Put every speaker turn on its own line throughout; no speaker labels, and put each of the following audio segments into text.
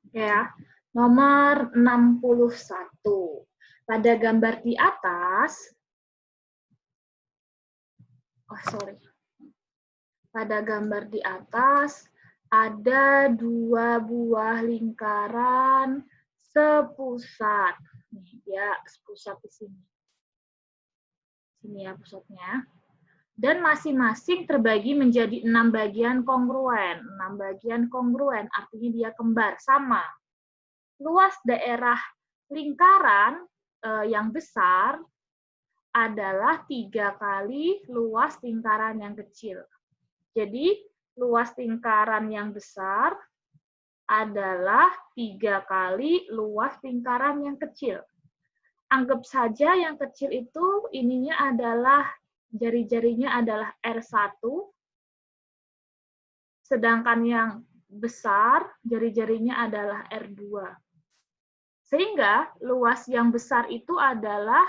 Ya, nomor 61. Pada gambar di atas, pada gambar di atas ada dua buah lingkaran sepusat. Nih, dia sepusat di sini. Sini ya pusatnya. Dan masing-masing terbagi menjadi 6 bagian kongruen. 6 bagian kongruen artinya dia kembar, sama. Luas daerah lingkaran yang besar adalah 3 kali luas lingkaran yang kecil. Jadi, luas lingkaran yang besar adalah 3 kali luas lingkaran yang kecil. Anggap saja yang kecil itu ininya adalah jari-jarinya adalah R1, sedangkan yang besar jari-jarinya adalah R2. Sehingga luas yang besar itu adalah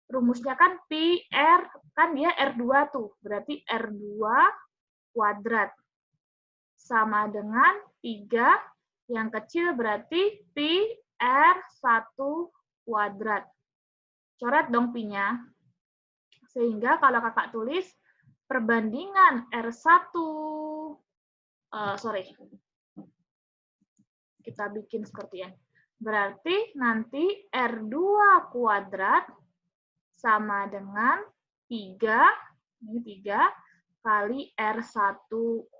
rumusnya kan Pi R, kan dia R2 tuh, berarti R2 kuadrat sama dengan 3, yang kecil berarti Pi R1 kuadrat. Coret dong Pi-nya. Sehingga kalau kakak tulis perbandingan R1, kita bikin seperti ini. Berarti nanti R2 kuadrat sama dengan 3, ini 3 kali R1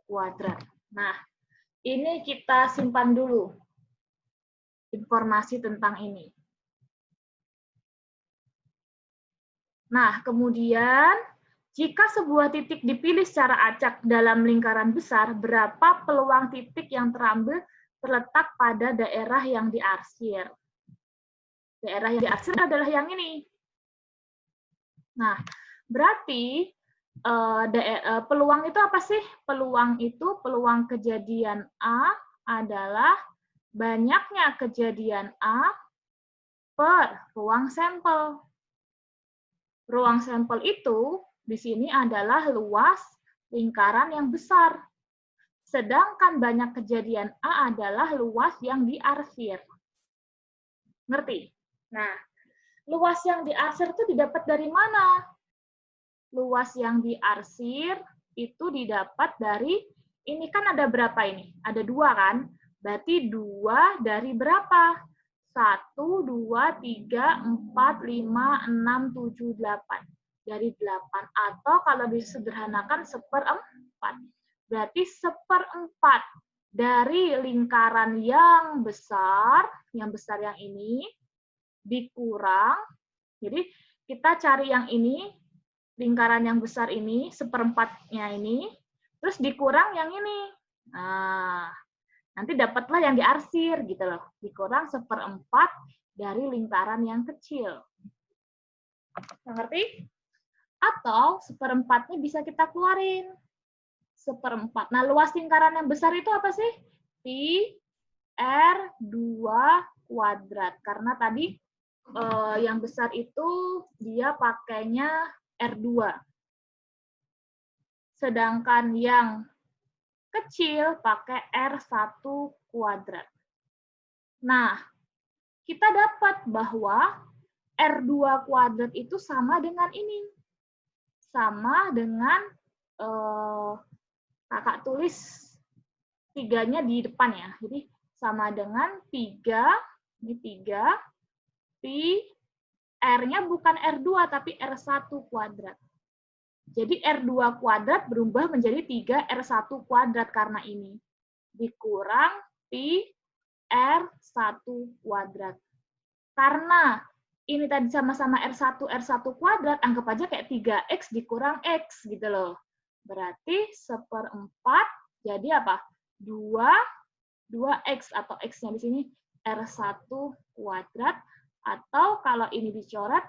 kuadrat. Nah, ini kita simpan dulu informasi tentang ini. Nah, kemudian jika sebuah titik dipilih secara acak dalam lingkaran besar, berapa peluang titik yang terambil terletak pada daerah yang diarsir? Daerah yang diarsir adalah yang ini. Nah, berarti peluang itu apa sih? Peluang itu, peluang kejadian A adalah banyaknya kejadian A per ruang sampel. Ruang sampel itu di sini adalah luas lingkaran yang besar. Sedangkan banyak kejadian A adalah luas yang diarsir. Ngerti? Nah, luas yang diarsir itu didapat dari mana? Luas yang diarsir itu didapat dari, ini kan ada berapa ini? Ada 2 kan? Berarti 2 dari berapa? 1, 2, 3, 4, 5, 6, 7, 8. Dari 8. Atau kalau disederhanakan 1/4. Berarti 1/4 dari lingkaran yang besar yang ini, dikurang. Jadi kita cari yang ini, lingkaran yang besar ini, 1/4-nya ini, terus dikurang yang ini. Nah, nanti dapatlah yang diarsir gitu loh. Dikurang 1/4 dari lingkaran yang kecil. Ngerti? Atau 1/4-nya bisa kita keluarin. 1/4. Nah, luas lingkaran yang besar itu apa sih? Pi R2 kuadrat. Karena tadi yang besar itu dia pakainya R2. Sedangkan yang kecil pakai R1 kuadrat. Nah, kita dapat bahwa R2 kuadrat itu sama dengan ini. Sama dengan, kakak tulis 3-nya di depan ya. Jadi, sama dengan 3, ini 3, Pi, R-nya bukan R2, tapi R1 kuadrat. Jadi R2 kuadrat berubah menjadi 3R1 kuadrat karena ini. Dikurang Pi R1 kuadrat. Karena ini tadi sama-sama R1 kuadrat, anggap aja kayak 3X dikurang X gitu loh. Berarti 1/4 jadi apa? 2X atau X-nya di sini R1 kuadrat. Atau kalau ini dicoret,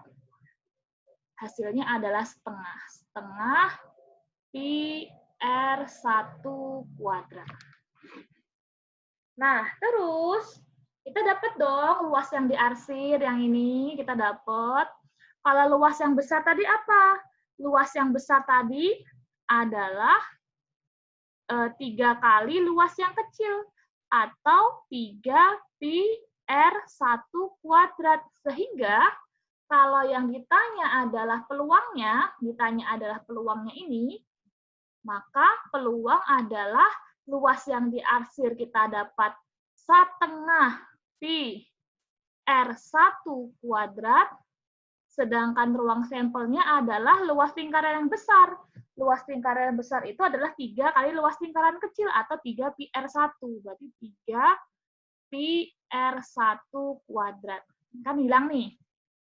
hasilnya adalah setengah. Setengah Pi R1 kuadrat. Nah, terus kita dapat dong luas yang diarsir, yang ini kita dapat. Kalau luas yang besar tadi apa? Luas yang besar tadi adalah 3 kali luas yang kecil. atau 3πr1 kuadrat. Sehingga kalau yang ditanya adalah peluangnya ini, maka peluang adalah luas yang diarsir kita dapat 1/2 pi R1 kuadrat, sedangkan ruang sampelnya adalah luas lingkaran yang besar. Luas lingkaran yang besar itu adalah 3 kali luas lingkaran kecil, atau 3 pi R1. Berarti 3 pi R1 kuadrat. Kan hilang nih.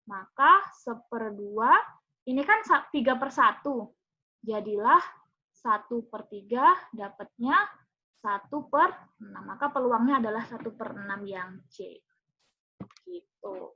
Maka 1/2, ini kan 3/1. Jadilah 1/3, dapatnya 1/6. Maka peluangnya adalah 1/6 yang C. Gitu.